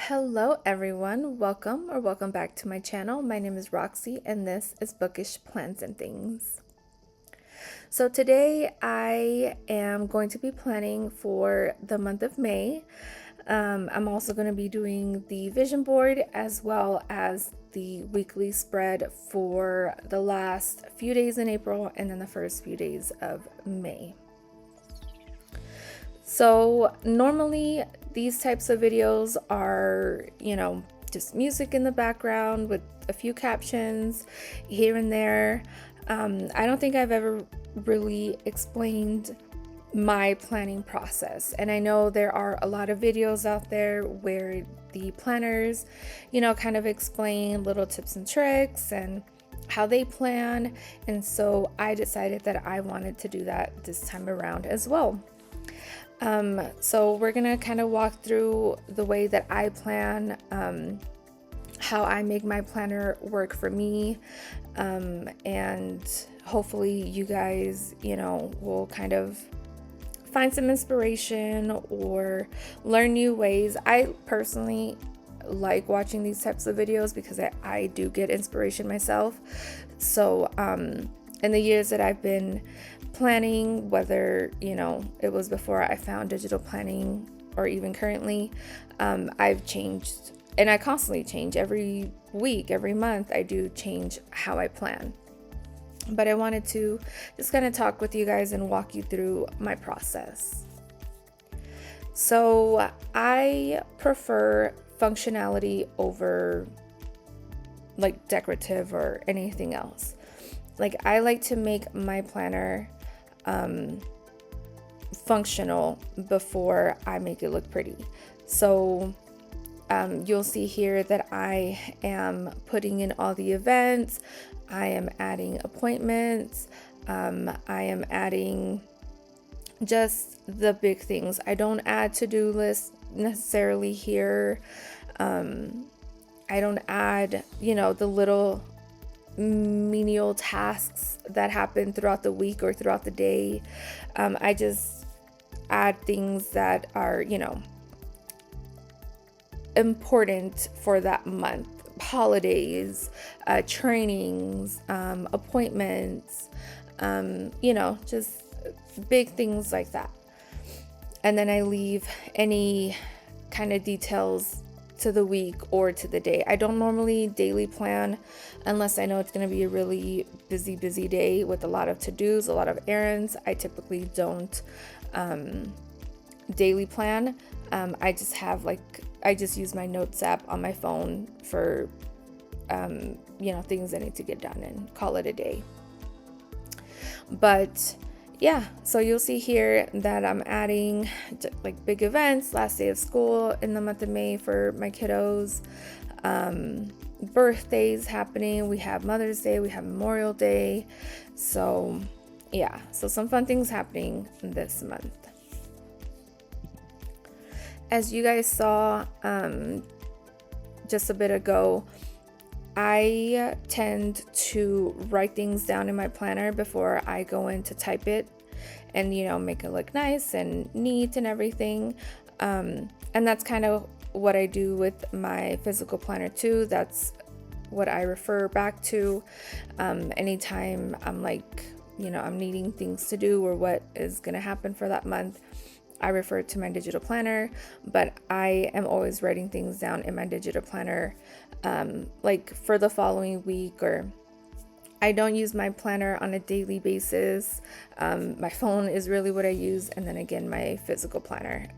Hello everyone, welcome back to my channel. My name is Roxy and this is Bookish Plans and Things. So today I am going to be planning for the month of May. I'm also going to be doing the vision board as well as the weekly spread for the last few days in April and then the first few days of May. So normally these types of videos are, just music in the background with a few captions here and there. I don't think I've ever really explained my planning process. And I know there are a lot of videos out there where the planners, kind of explain little tips and tricks and how they plan. And so I decided that I wanted to do that this time around as well. So we're gonna kind of walk through the way that I plan, how I make my planner work for me, and hopefully you guys, will kind of find some inspiration or learn new ways. I personally like watching these types of videos because I do get inspiration myself. So in the years that I've been planning, whether it was before I found digital planning or even currently, I've changed, and I constantly change. Every week, every month, I do change how I plan. But I wanted to just kind of talk with you guys and walk you through my process. So I prefer functionality over like decorative or anything else. Like I like to make my planner functional before I make it look pretty. So you'll see here that I am putting in all the events. I am adding appointments. I am adding just the big things. I don't add to-do lists necessarily here. I don't add, the little menial tasks that happen throughout the week or throughout the day. I just add things that are, important for that month. Holidays, trainings, appointments, just big things like that. And then I leave any kind of details to the week or to the day. I don't normally daily plan unless I know it's going to be a really busy day with a lot of to-dos, a lot of errands. I typically don't daily plan. I just use my notes app on my phone for things I need to get done and call it a day. But yeah, so you'll see here that I'm adding like big events, last day of school in the month of May for my kiddos, birthdays happening. We have Mother's Day, we have Memorial Day. So yeah, so some fun things happening this month. As you guys saw just a bit ago, I tend to write things down in my planner before I go in to type it and, make it look nice and neat and everything. And that's kind of what I do with my physical planner too. That's what I refer back to anytime I'm like, I'm needing things to do or what is going to happen for that month. I refer to my digital planner, but I am always writing things down in my digital planner, like for the following week, or I don't use my planner on a daily basis. My phone is really what I use, and then again, my physical planner.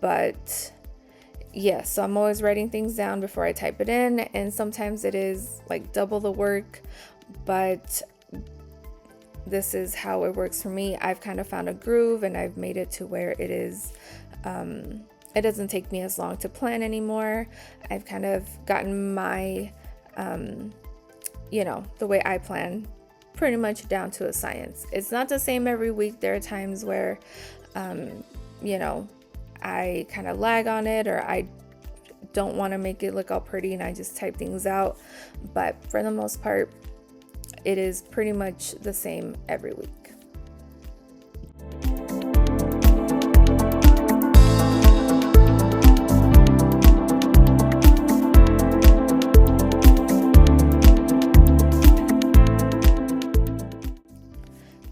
But yeah, so I'm always writing things down before I type it in, and sometimes it is like double the work, but this is how it works for me. I've kind of found a groove and I've made it to where it is, it doesn't take me as long to plan anymore. I've kind of gotten my, the way I plan pretty much down to a science. It's not the same every week. There are times where, I kind of lag on it, or I don't want to make it look all pretty and I just type things out. But for the most part, it is pretty much the same every week.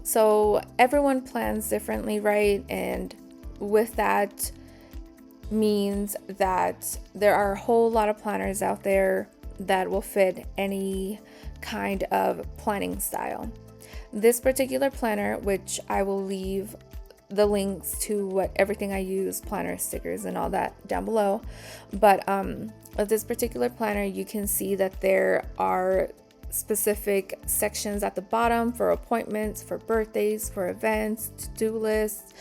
So everyone plans differently, right? And with that means that there are a whole lot of planners out there that will fit any kind of planning style. This particular planner, which I will leave the links to what everything I use, planner stickers and all that down below, but with this particular planner, you can see that there are specific sections at the bottom for appointments, for birthdays, for events, to-do lists,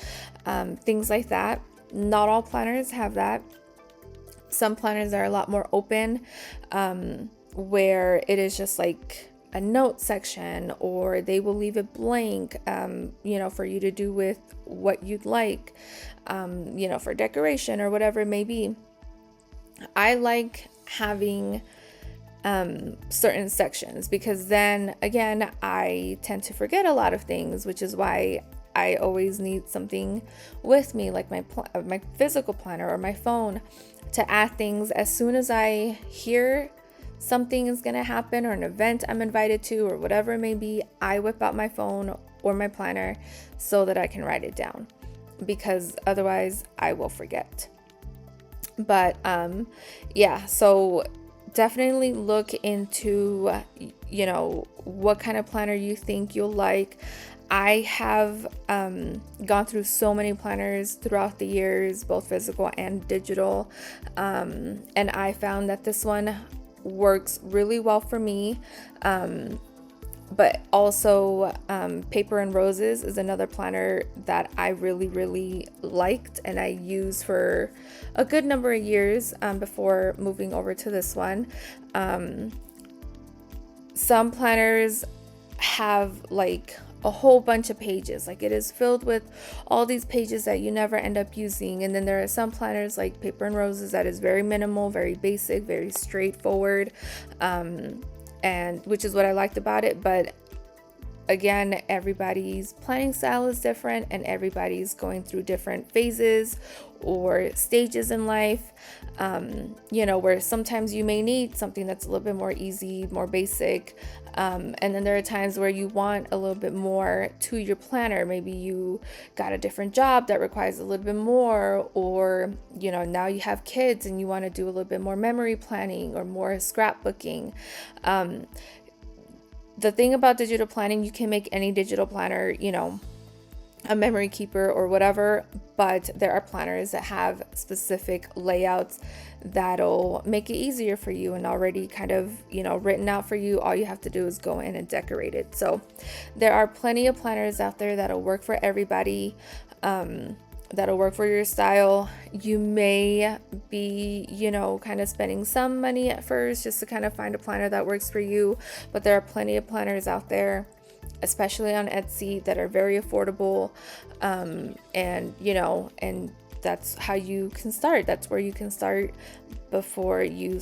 things like that. Not all planners have that. Some planners are a lot more open, where it is just like a note section, or they will leave it blank, for you to do with what you'd like, for decoration or whatever it may be. I like having certain sections, because then again, I tend to forget a lot of things, which is why I always need something with me, like my physical planner or my phone, to add things as soon as I hear something is going to happen, or an event I'm invited to, or whatever it may be. I whip out my phone or my planner so that I can write it down, because otherwise I will forget. But so definitely look into what kind of planner you think you'll like. I have gone through so many planners throughout the years, both physical and digital, and I found that this one works really well for me. But also Paper and Roses is another planner that I really, really liked, and I used for a good number of years before moving over to this one. Some planners have like a whole bunch of pages, like it is filled with all these pages that you never end up using. And then there are some planners like Paper and Roses that is very minimal, very basic, very straightforward, and which is what I liked about it. But again, everybody's planning style is different, and everybody's going through different phases or stages in life, where sometimes you may need something that's a little bit more easy, more basic, and then there are times where you want a little bit more to your planner. Maybe you got a different job that requires a little bit more, or now you have kids and you want to do a little bit more memory planning or more scrapbooking. The thing about digital planning, you can make any digital planner, a memory keeper or whatever, but there are planners that have specific layouts that'll make it easier for you and already kind of, written out for you. All you have to do is go in and decorate it. So there are plenty of planners out there that'll work for everybody. That'll work for your style. You may be, kind of spending some money at first just to kind of find a planner that works for you. But there are plenty of planners out there, especially on Etsy, that are very affordable. And that's how you can start. That's where you can start before you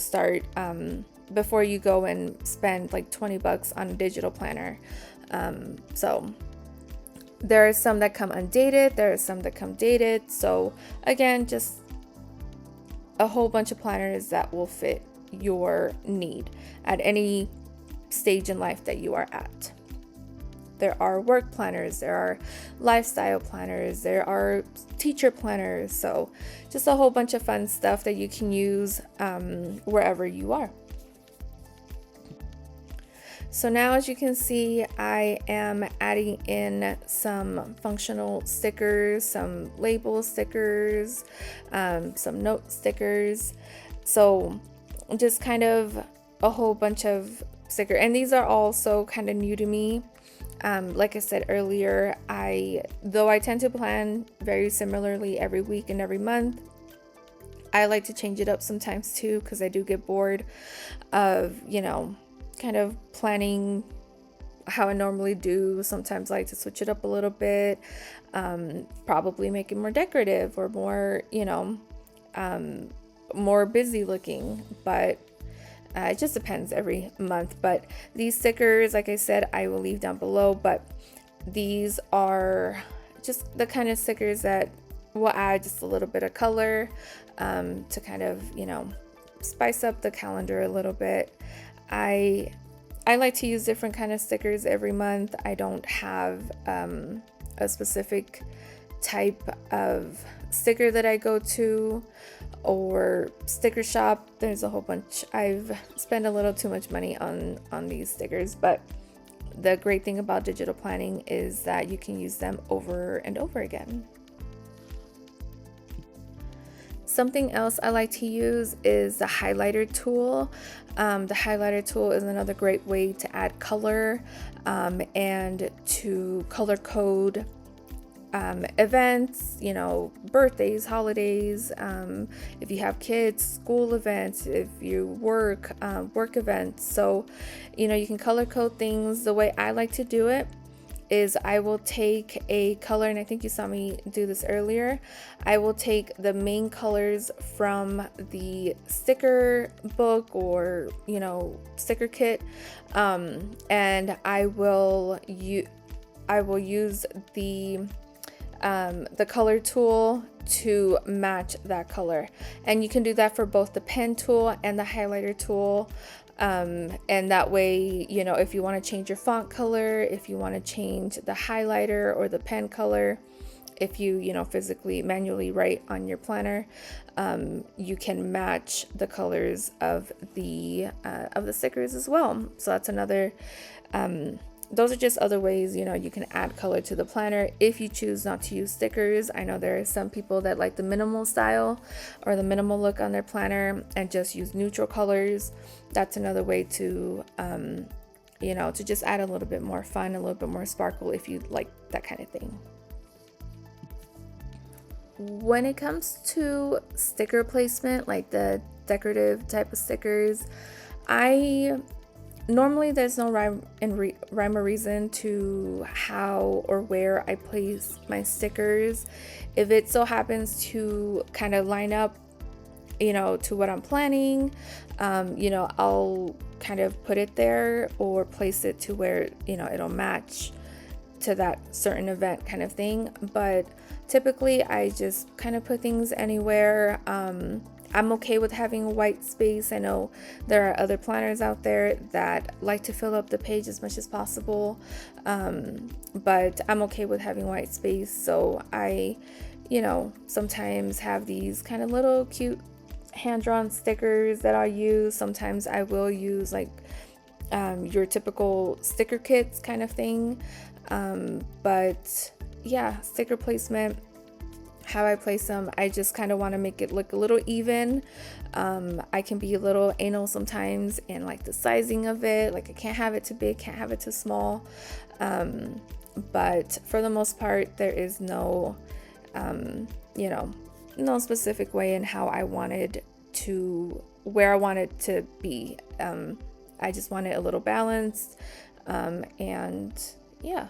go and spend like $20 on a digital planner. So there are some that come undated, there are some that come dated. So again, just a whole bunch of planners that will fit your need at any stage in life that you are at. There are work planners, there are lifestyle planners, there are teacher planners. So just a whole bunch of fun stuff that you can use wherever you are. So now, as you can see, I am adding in some functional stickers, some label stickers, some note stickers. So just kind of a whole bunch of stickers. And these are also kind of new to me. Like I said earlier, though I tend to plan very similarly every week and every month, I like to change it up sometimes too, because I do get bored of, kind of planning how I normally do. Sometimes I like to switch it up a little bit, probably make it more decorative or more, more busy looking, but it just depends every month. But these stickers, like I said, I will leave down below, but these are just the kind of stickers that will add just a little bit of color to kind of, spice up the calendar a little bit. I I like to use different kind of stickers every month. I don't have a specific type of sticker that I go to or sticker shop. There's a whole bunch. I've spent a little too much money on these stickers, but the great thing about digital planning is that you can use them over and over again. Something else I like to use is the highlighter tool. The highlighter tool is another great way to add color and to color code events, birthdays, holidays, if you have kids, school events, if you work events. So, you can color code things. The way I like to do it is I will take a color, and I think you saw me do this earlier. I will take the main colors from the sticker book or, sticker kit, and I will use the color tool to match that color. And you can do that for both the pen tool and the highlighter tool. And that way, if you want to change your font color, if you want to change the highlighter or the pen color, if you, physically manually write on your planner, you can match the colors of the stickers as well. So that's another, those are just other ways, you can add color to the planner if you choose not to use stickers. I know there are some people that like the minimal style or the minimal look on their planner and just use neutral colors. That's another way to, to just add a little bit more fun, a little bit more sparkle if you like that kind of thing. When it comes to sticker placement, like the decorative type of stickers, normally there's no rhyme or reason to how or where I place my stickers. If it so happens to kind of line up, to what I'm planning, I'll kind of put it there or place it to where, it'll match to that certain event kind of thing. But typically I just kind of put things anywhere. I'm okay with having white space. I know there are other planners out there that like to fill up the page as much as possible, but I'm okay with having white space. So I, sometimes have these kind of little cute hand-drawn stickers that I'll use. Sometimes I will use like your typical sticker kits kind of thing. But yeah, sticker placement, how I place them, I just kind of want to make it look a little even. I can be a little anal sometimes in like the sizing of it. Like I can't have it too big, can't have it too small. But for the most part, there is no, no specific way in how I wanted to, where I wanted to be. I just want it a little balanced. And yeah.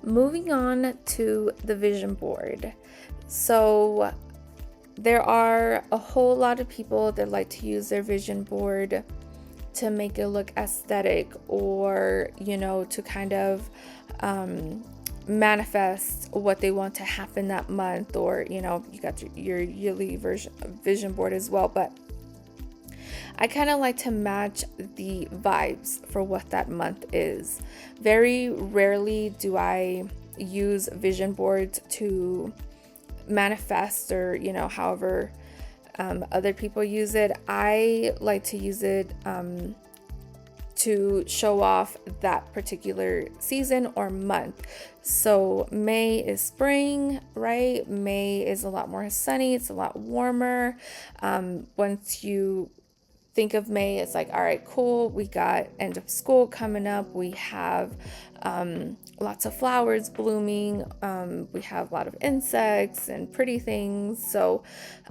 Moving on to the vision board. So there are a whole lot of people that like to use their vision board to make it look aesthetic, or to kind of manifest what they want to happen that month, or you got your yearly vision board as well. But I kind of like to match the vibes for what that month is. Very rarely do I use vision boards to manifest, or however other people use it. I like to use it to show off that particular season or month. So May is spring, right? May is a lot more sunny, it's a lot warmer. Once you think of May, it's like, all right, cool, we got end of school coming up, we have lots of flowers blooming. We have a lot of insects and pretty things. So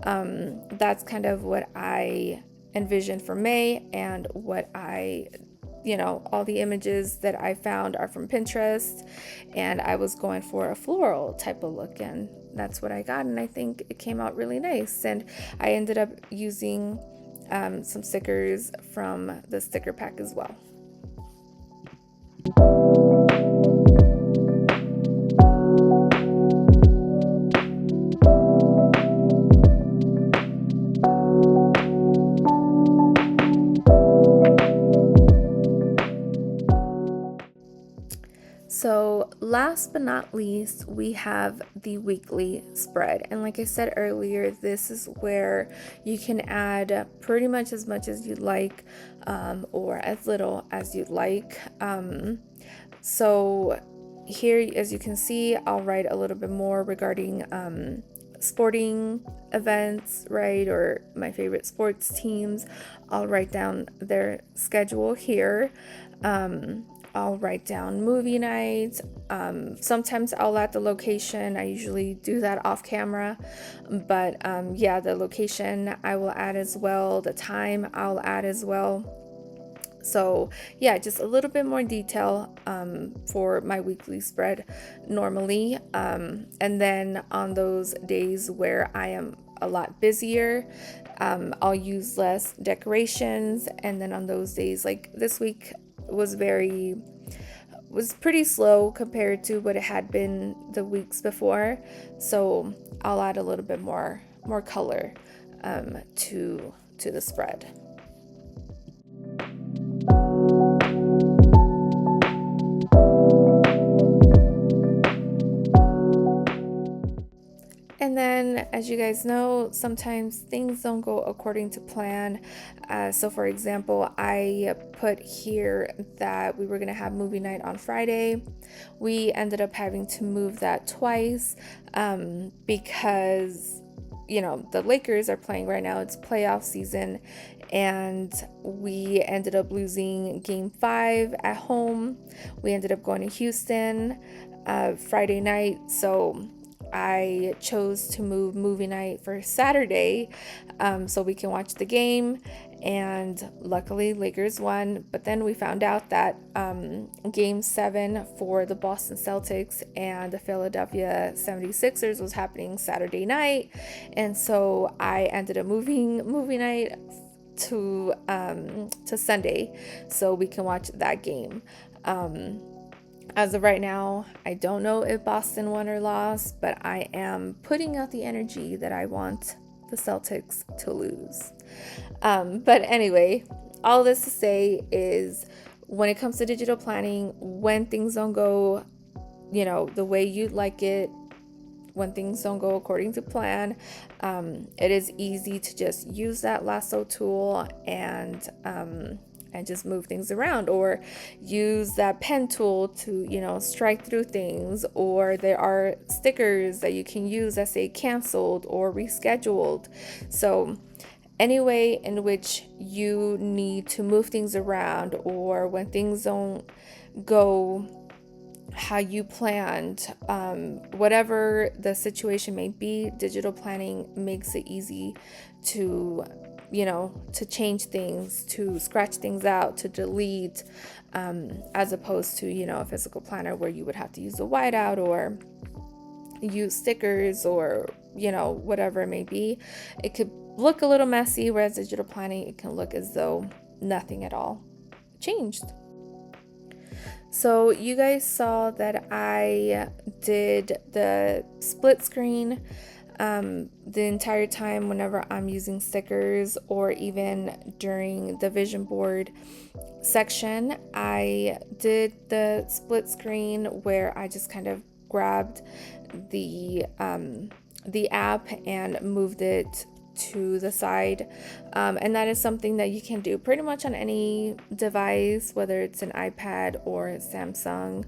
that's kind of what I envisioned for May, and what all the images that I found are from Pinterest, and I was going for a floral type of look, and that's what I got, and I think it came out really nice. And I ended up using some stickers from the sticker pack as well. So last but not least, we have the weekly spread. And like I said earlier, this is where you can add pretty much as you'd like, or as little as you'd like. So here, as you can see, I'll write a little bit more regarding sporting events, right? Or my favorite sports teams. I'll write down their schedule here. I'll write down movie nights. Sometimes I'll add the location. I usually do that off camera, but the location I will add as well. The time I'll add as well. So yeah, just a little bit more detail for my weekly spread normally. And then on those days where I am a lot busier, I'll use less decorations. And then on those days, like this week was pretty slow compared to what it had been the weeks before, so I'll add a little bit more color to the spread. And then, as you guys know, sometimes things don't go according to plan. So for example, I put here that we were going to have movie night on Friday. We ended up having to move that twice because, the Lakers are playing right now. It's playoff season. And we ended up losing game 5 at home. We ended up going to Houston Friday night. So I chose to move movie night for Saturday so we can watch the game, and luckily Lakers won. But then we found out that game 7 for the Boston Celtics and the Philadelphia 76ers was happening Saturday night, and so I ended up moving movie night to Sunday so we can watch that game. As of right now, I don't know if Boston won or lost, but I am putting out the energy that I want the Celtics to lose. But anyway, all this to say is, when it comes to digital planning, when things don't go, the way you'd like it, when things don't go according to plan, it is easy to just use that lasso tool and just move things around, or use that pen tool to strike through things. Or there are stickers that you can use that say canceled or rescheduled. So any way in which you need to move things around, or when things don't go how you planned, whatever the situation may be, digital planning makes it easy to change things, to scratch things out, to delete, as opposed to a physical planner where you would have to use a whiteout or use stickers, or whatever it may be. It could look a little messy, whereas digital planning, it can look as though nothing at all changed. So you guys saw that I did the split screen the entire time whenever I'm using stickers, or even during the vision board section. I did the split screen where I just kind of grabbed the app and moved it to the side, and that is something that you can do pretty much on any device, whether it's an iPad or Samsung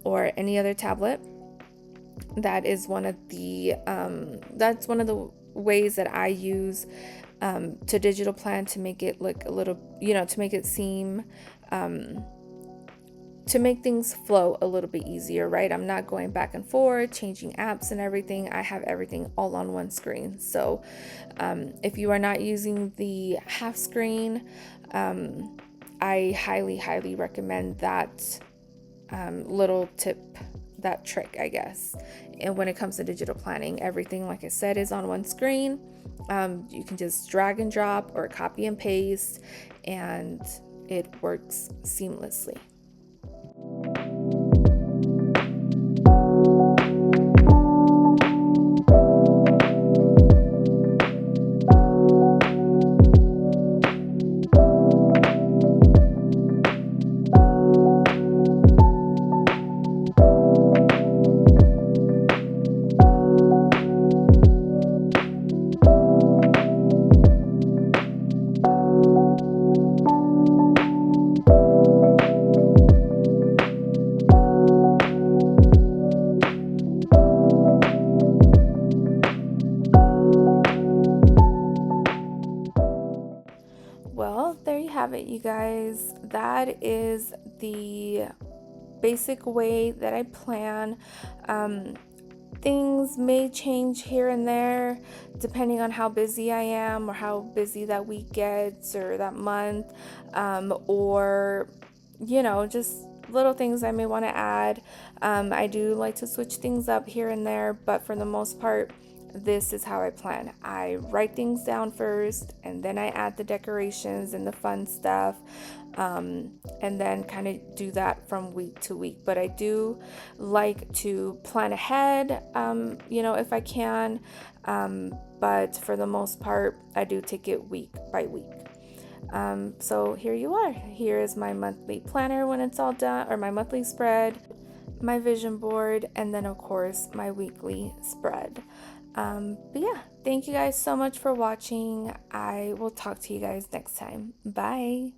or any other tablet. That is one of the ways that I use to digital plan, to make it look a little, to make it seem to make things flow a little bit easier, right? I'm not going back and forth, changing apps and everything. I have everything all on one screen. So if you are not using the half screen, I highly recommend that little tip, that trick, I guess. And when it comes to digital planning, everything, like I said, is on one screen. You can just drag and drop or copy and paste, and it works seamlessly. Well, there you have it, you guys. That is the basic way that I plan. Things may change here and there depending on how busy I am or how busy that week gets or that month, or just little things I may want to add. I do like to switch things up here and there, but for the most part, this is how I plan. I write things down first, and then I add the decorations and the fun stuff, and then kind of do that from week to week. But I do like to plan ahead, if I can, but for the most part, I do take it week by week. So here you are. Here is my monthly planner when it's all done, or my monthly spread, my vision board, and then of course my weekly spread. But yeah, thank you guys so much for watching. I will talk to you guys next time. Bye.